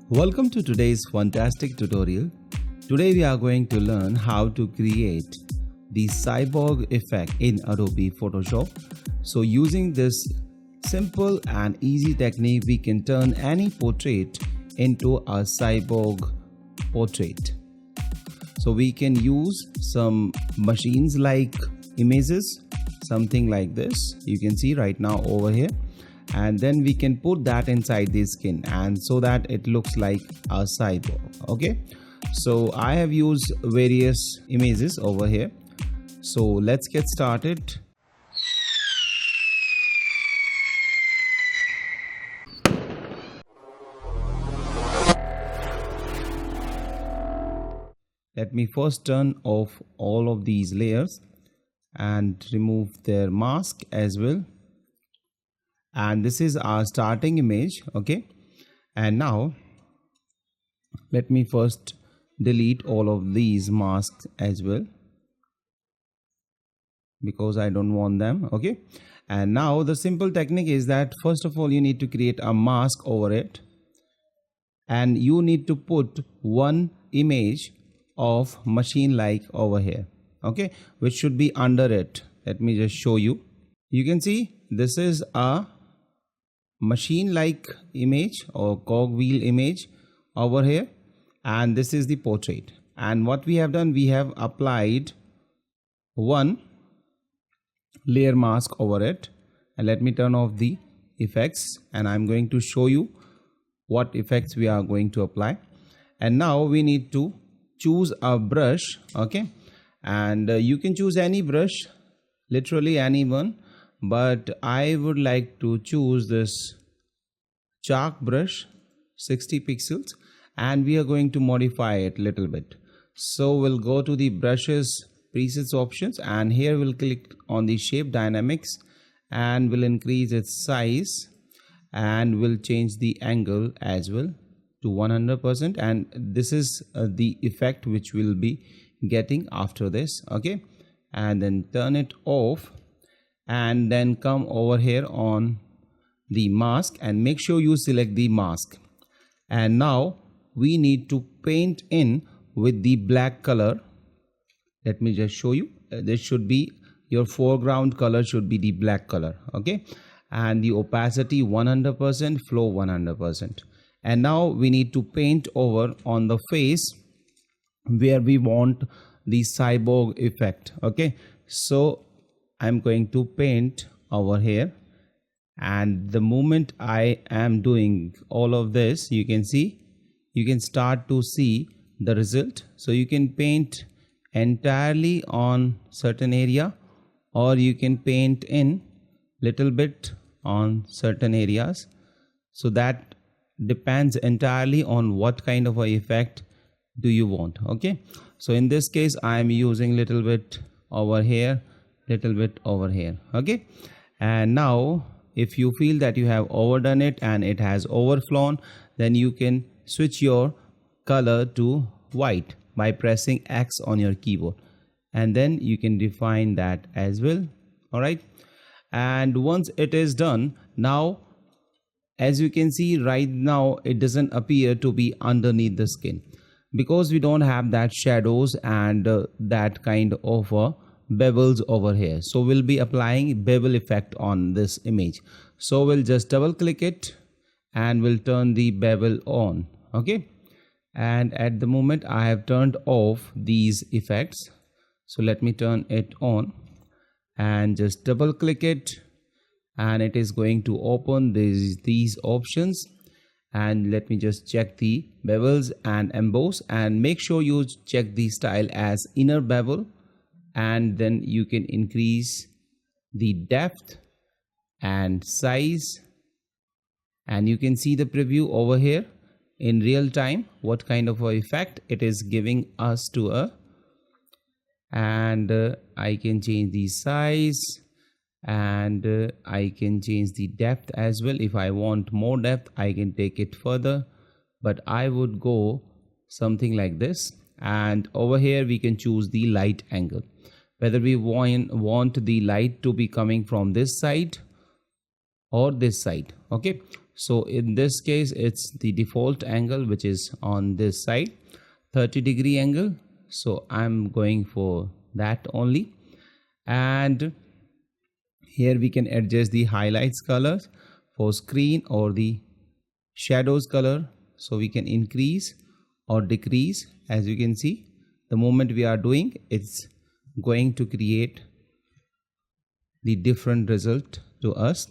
Welcome to today's fantastic tutorial. Today we are going to learn how to create the cyborg effect in Adobe Photoshop. So using this simple and easy technique, we can turn any portrait into a cyborg portrait. So we can use some machines like images, something like this. You can see right now over here. And then we can put that inside the skin and so that it looks like a cyborg. Okay, so I have used various images over here, so let's get started. Let me first turn off all of these layers and remove their mask as well. And this is our starting image. Okay, and now let me first delete all of these masks as well because I don't want them. Okay, and now the simple technique is that first of all you need to create a mask over it, and you need to put one image of machine like over here, okay, which should be under it. Let me just show you. You can see this is a machine like image or cogwheel image over here, and this is the portrait. And what we have done, we have applied one layer mask over it. And let me turn off the effects and I'm going to show you what effects we are going to apply. And now we need to choose a brush. Okay, and you can choose any brush, literally anyone, but I would like to choose this chalk brush, 60 pixels, and we are going to modify it a little bit. So we'll go to the brushes presets options, and here we'll click on the shape dynamics and we'll increase its size, and we'll change the angle as well to 100%, and this is the effect which we'll be getting after this. Okay, and then turn it off and then come over here on the mask and make sure you select the mask. And now we need to paint in with the black color. Let me just show you. This should be your foreground color, should be the black color. Okay, and the opacity 100%, flow 100%. And now we need to paint over on the face where we want the cyborg effect. Okay, so I'm going to paint over here, and the moment I am doing all of this, you can see, you can start to see the result. So you can paint entirely on certain area, or you can paint in little bit on certain areas. So that depends entirely on what kind of a effect do you want. Okay, so in this case I am using little bit over here, little bit over here. Okay, and now if you feel that you have overdone it and it has overflown, then you can switch your color to white by pressing X on your keyboard, and then you can define that as well. All right, and once it is done, now as you can see right now it doesn't appear to be underneath the skin because we don't have that shadows and that kind of bevels over here. So we'll be applying bevel effect on this image. So we'll just double click it and we'll turn the bevel on. Okay, and at the moment I have turned off these effects, so let me turn it on and just double click it, and it is going to open these options. And let me just check the bevels and emboss, and make sure you check the style as inner bevel, and then you can increase the depth and size, and you can see the preview over here in real time what kind of a effect it is giving us to a. And I can change the size, and I can change the depth as well. If I want more depth I can take it further, but I would go something like this. And over here we can choose the light angle, whether we want the light to be coming from this side or this side. Okay, So in this case it's the default angle, which is on this side, 30-degree angle. So I'm going for that only. And here we can adjust the highlights colors for screen or the shadows color. So we can increase or decrease. As you can see, the moment we are doing, it's going to create the different result to us,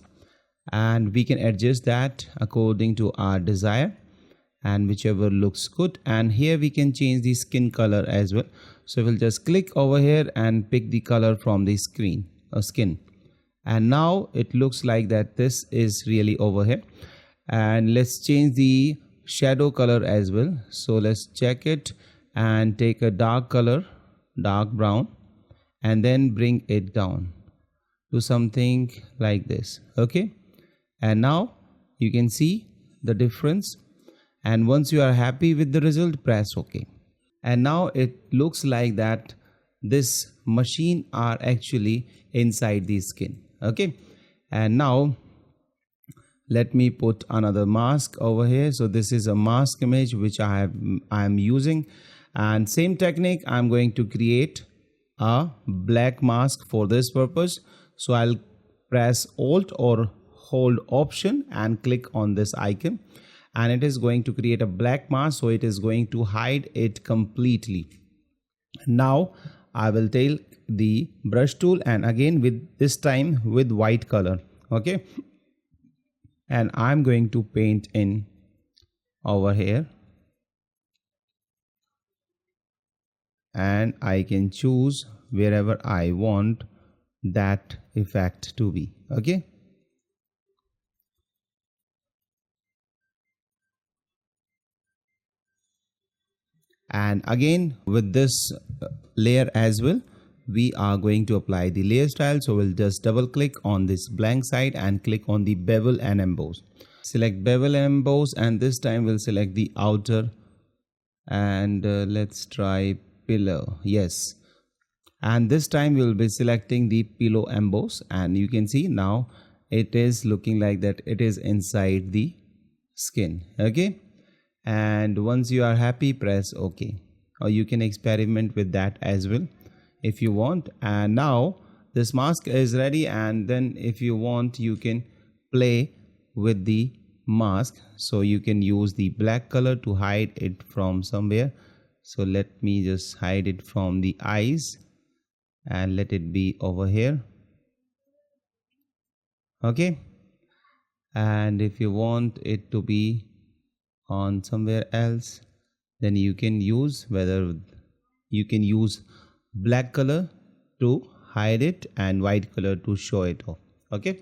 and we can adjust that according to our desire and whichever looks good. And here we can change the skin color as well. So we'll just click over here and pick the color from the screen or skin, and now it looks like that this is really over here. And let's change the shadow color as well. So let's check it and take a dark color, dark brown, and then bring it down to something like this. Okay, and now you can see the difference, and once you are happy with the result, press OK. And now it looks like that this machine are actually inside the skin. Okay, and now let me put another mask over here. So this is a mask image which I am using, and same technique, I'm going to create a black mask for this purpose. So I'll press Alt or hold Option and click on this icon, and it is going to create a black mask. So it is going to hide it completely. Now I will take the brush tool, and again with this time with white color. Okay, and I'm going to paint in over here, and I can choose wherever I want that effect to be. Okay, and again with this layer as well, we are going to apply the layer style. So we'll just double click on this blank side and click on the bevel and emboss. Select bevel and emboss, and this time we'll select the outer, and let's try pillow. Yes, and this time we'll be selecting the pillow emboss, and you can see now it is looking like that it is inside the skin. Okay, and once you are happy, press OK, or you can experiment with that as well if you want. And now this mask is ready, and then if you want, you can play with the mask. So you can use the black color to hide it from somewhere. So let me just hide it from the eyes and let it be over here. Okay, and if you want it to be on somewhere else, then you can use black color to hide it and white color to show it off. Okay,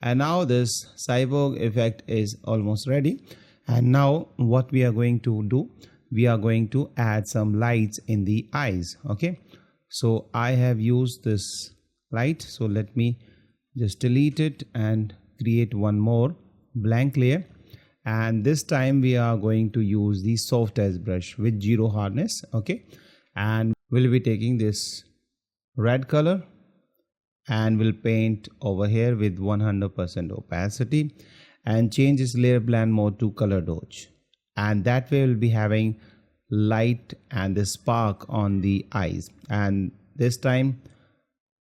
and now this cyborg effect is almost ready. And now what we are going to do, we are going to add some lights in the eyes. Okay, so I have used this light, so let me just delete it and create one more blank layer. And this time we are going to use the soft edge brush with zero hardness. Okay, and we'll be taking this red color and we'll paint over here with 100% opacity and change this layer blend mode to color dodge, and that way we'll be having light and the spark on the eyes. And this time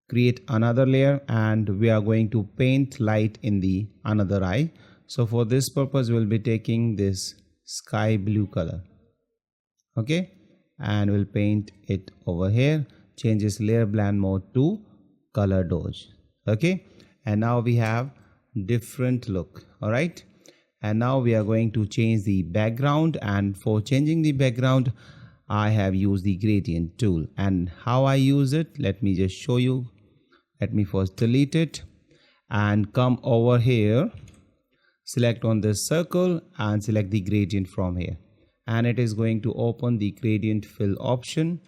create another layer, and we are going to paint light in the another eye. So for this purpose we'll be taking this sky blue color. Okay, and we'll paint it over here, change this layer blend mode to color dodge. Okay, and now we have different look. All right, and now we are going to change the background, and for changing the background I have used the gradient tool. And how I use it, let me just show you. Let me first delete it and come over here, select on this circle and select the gradient from here, and it is going to open the gradient fill option.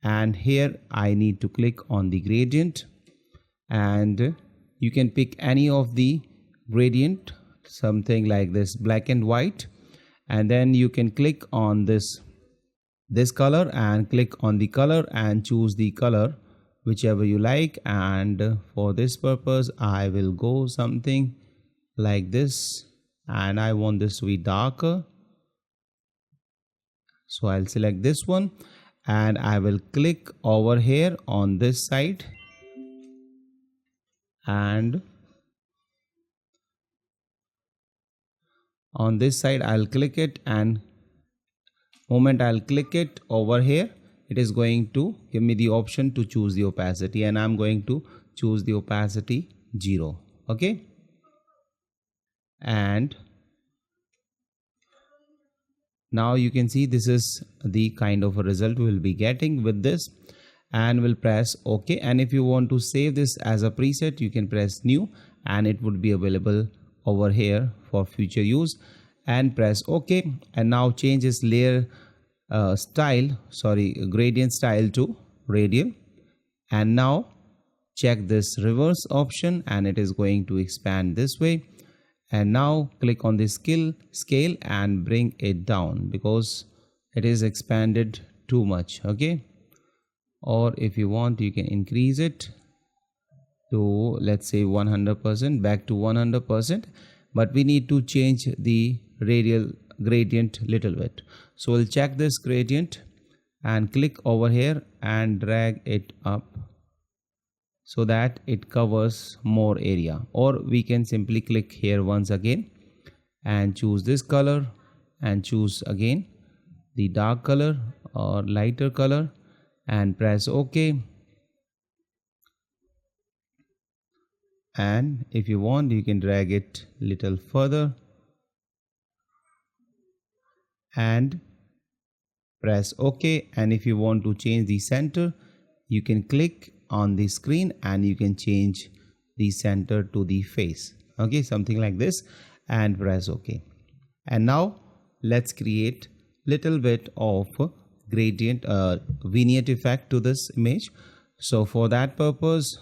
And here I need to click on the gradient, and you can pick any of the gradient, something like this black and white, and then you can click on this color and click on the color and choose the color whichever you like. And for this purpose I will go something like this. and I want this to be darker. So I'll select this one and I will click over here on this side, and on this side I'll click it, and moment I'll click it over here, it is going to give me the option to choose the opacity, and I'm going to choose the opacity 0. Okay, and now you can see this is the kind of a result we'll be getting with this, and we'll press OK. And if you want to save this as a preset, you can press new and it would be available over here for future use, and press OK. And now change this layer gradient style to radial, and now check this reverse option and it is going to expand this way. And now click on the scale and bring it down because it is expanded too much. Okay, or if you want you can increase it to, let's say, 100%, back to 100%, but we need to change the radial gradient little bit. So we'll check this gradient and click over here and drag it up so that it covers more area, or we can simply click here once again and choose this color and choose again the dark color or lighter color and press OK. And if you want you can drag it little further and press OK. And if you want to change the center, you can click on the screen and you can change the center to the face. Okay, something like this, and press OK. And now let's create little bit of gradient vignette effect to this image. So for that purpose,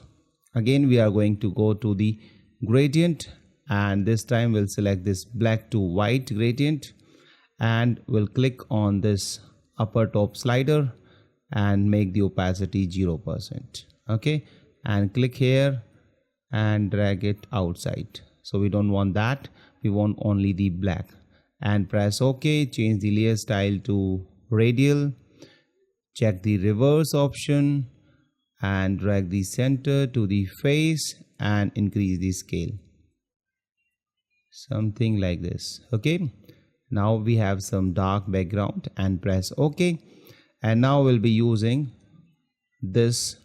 again we are going to go to the gradient, and this time we'll select this black to white gradient, and we'll click on this upper top slider and make the opacity 0%. Okay, and click here and drag it outside. So we don't want that, we want only the black, and press OK. Change the layer style to radial, check the reverse option and drag the center to the face and increase the scale, something like this. Okay, now we have some dark background, and press OK. And now we'll be using this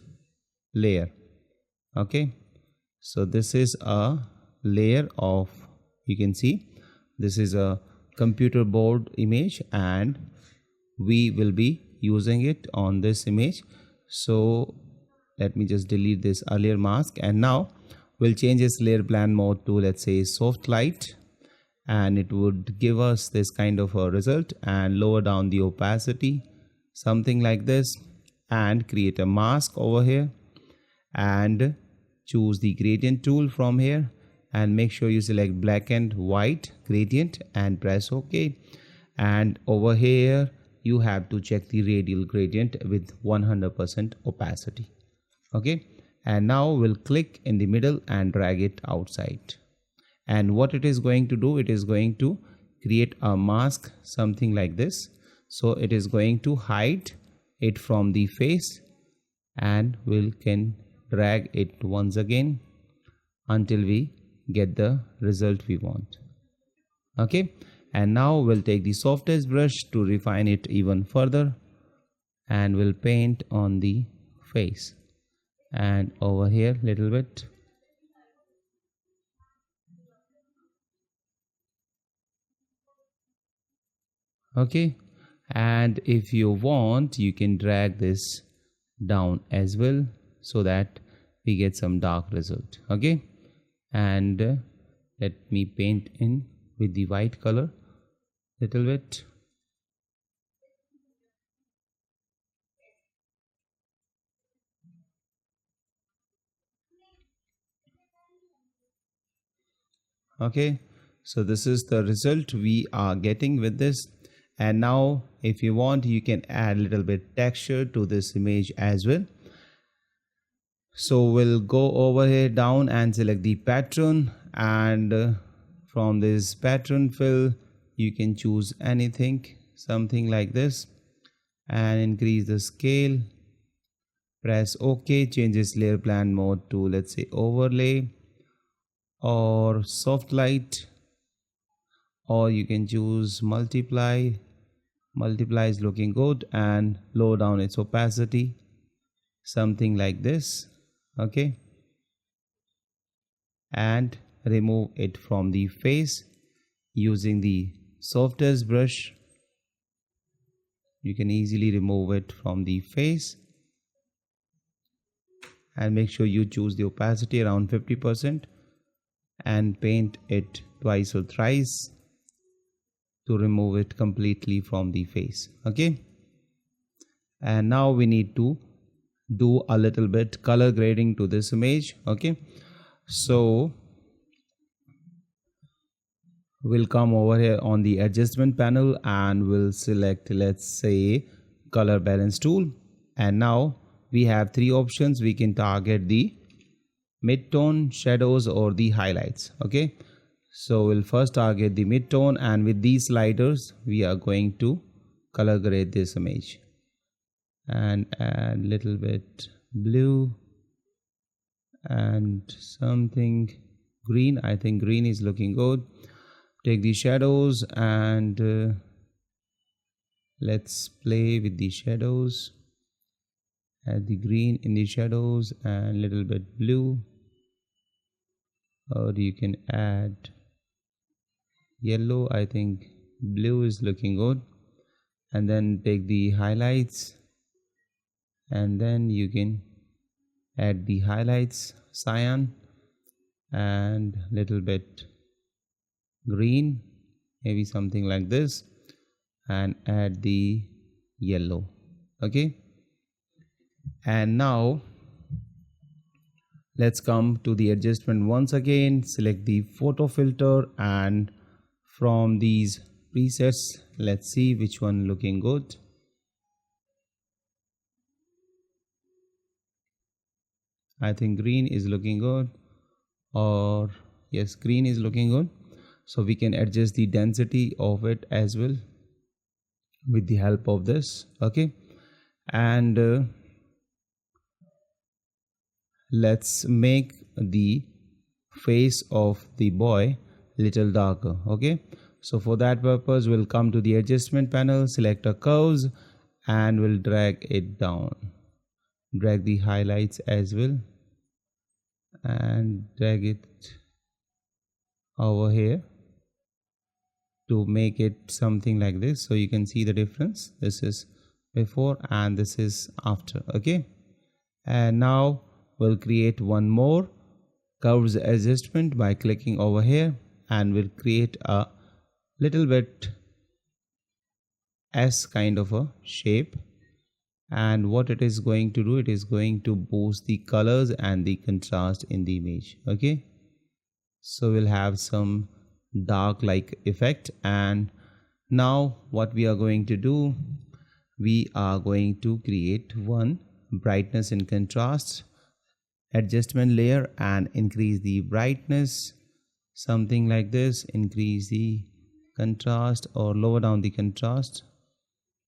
layer. Okay, so this is a layer of, you can see this is a computer board image and we will be using it on this image. So let me just delete this earlier mask, and now we'll change this layer blend mode to, let's say, soft light, and it would give us this kind of a result, and lower down the opacity, something like this, and create a mask over here and choose the gradient tool from here and make sure you select black and white gradient and press OK. And over here you have to check the radial gradient with 100% opacity. Okay, and now we'll click in the middle and drag it outside, and what it is going to do, it is going to create a mask, something like this. So it is going to hide it from the face, and we can drag it once again until we get the result we want. Okay, and now we'll take the softest brush to refine it even further, and we'll paint on the face and over here little bit. Okay, and if you want you can drag this down as well so that we get some dark result. Okay, and let me paint in with the white color little bit. Okay, so this is the result we are getting with this. And now if you want you can add a little bit texture to this image as well. So we'll go over here down and select the pattern, and from this pattern fill you can choose anything, something like this, and increase the scale. Press OK, change this layer plan mode to, let's say, overlay or soft light, or you can choose multiply. Multiply is looking good, and lower down its opacity, something like this. Okay, and remove it from the face using the softest brush. You can easily remove it from the face, and make sure you choose the opacity around 50% and paint it twice or thrice to remove it completely from the face. Okay, and now we need to do a little bit color grading to this image. Okay, so we'll come over here on the adjustment panel and we'll select, let's say, color balance tool, and now we have three options. We can target the mid-tone, shadows, or the highlights. Okay, so we'll first target the mid-tone, and with these sliders we are going to color grade this image and add little bit blue and something green. I think green is looking good. Take the shadows and let's play with the shadows. Add the green in the shadows and little bit blue, or you can add yellow. I think blue is looking good. And then take the highlights, and then you can add the highlights, cyan, and little bit green, maybe something like this, and add the yellow. Okay, and now let's come to the adjustment once again. Select the photo filter, and from these presets, let's see which one looking good. I think green is looking good, or yes, green is looking good. So we can adjust the density of it as well with the help of this. Okay, and let's make the face of the boy little darker. Okay, so for that purpose we'll come to the adjustment panel, select a curves, and we'll drag it down. Drag the highlights as well and drag it over here to make it something like this, so you can see the difference. This is before and this is after. Okay, and now we'll create one more curves adjustment by clicking over here, and we'll create a little bit S kind of a shape. And what it is going to do, it is going to boost the colors and the contrast in the image. Okay, so we'll have some dark like effect. And now what we are going to do, we are going to create one brightness and contrast adjustment layer and increase the brightness, something like this. Increase the contrast or lower down the contrast.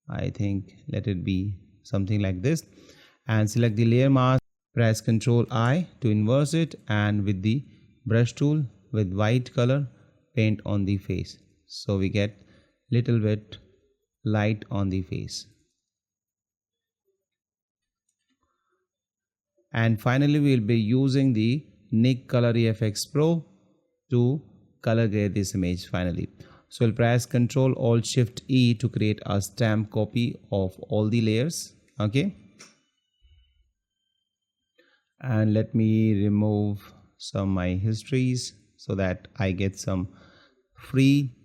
I think let it be something like this, and select the layer mask. Press Ctrl I to inverse it, and with the brush tool with white color paint on the face, so we get little bit light on the face. And finally we will be using the Nik Color EFX Pro to color grade this image finally. So we'll press Ctrl Alt Shift E to create a stamp copy of all the layers. Okay, and let me remove some my histories so that I get some free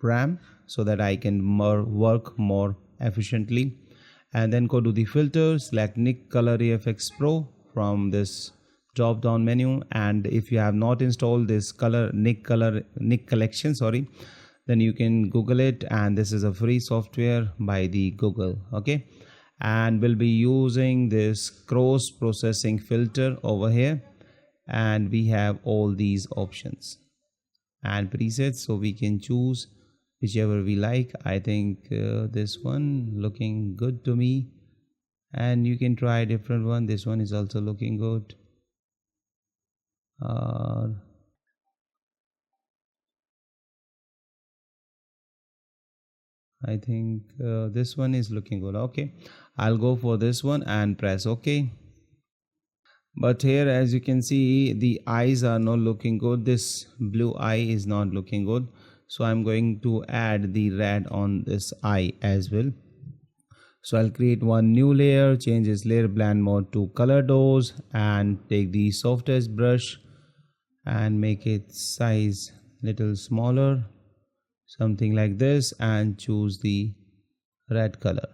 RAM, so that I can work more efficiently. And then go to the filter, select Nik Color EFX Pro from this drop down menu, and if you have not installed this Nik collection, then you can Google it, and this is a free software by the Google. Okay, and we'll be using this cross processing filter over here, and we have all these options. and presets, so we can choose whichever we like. I think this one looking good to me, and you can try a different one. This one is also looking good. I think this one is looking good. Okay, I'll go for this one and press OK. But here, as you can see, the eyes are not looking good. This blue eye is not looking good, so I'm going to add the red on this eye as well. So I'll create one new layer, change this layer blend mode to color dose, and take the softest brush and make it size little smaller, something like this, and choose the red color,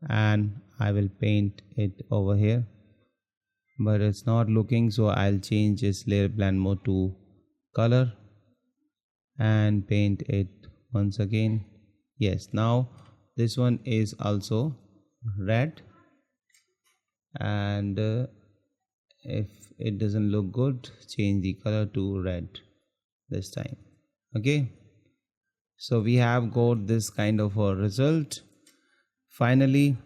and I will paint it over here, but it's not looking, so I'll change this layer blend mode to color and paint it once again. Yes, now this one is also red, and if it doesn't look good, change the color to red this time. Okay, so we have got this kind of a result. Finally,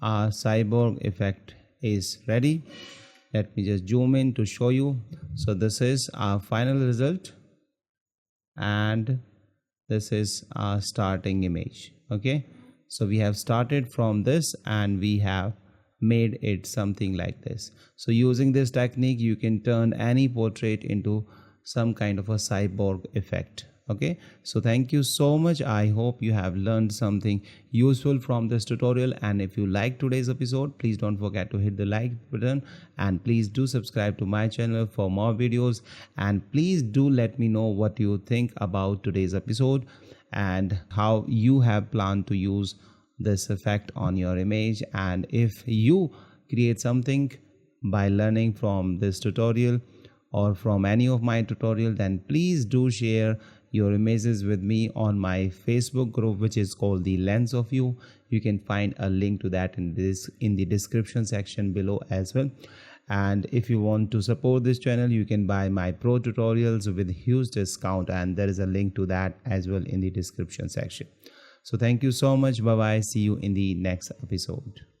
our cyborg effect is ready. Let me just zoom in to show you. So this is our final result, and this is our starting image. Okay, so we have started from this and we have made it something like this. So using this technique, you can turn any portrait into some kind of a cyborg effect. Okay, so thank you so much. I hope you have learned something useful from this tutorial, and if you like today's episode, please don't forget to hit the like button, and please do subscribe to my channel for more videos, and please do let me know what you think about today's episode and how you have planned to use this effect on your image. And if you create something by learning from this tutorial or from any of my tutorial, then please do share your images with me on my Facebook group, which is called the Lens of You. You can find a link to that in the description section below as well. And if you want to support this channel, you can buy my pro tutorials with huge discount, and there is a link to that as well in the description section. So thank you so much. Bye bye. See you in the next episode.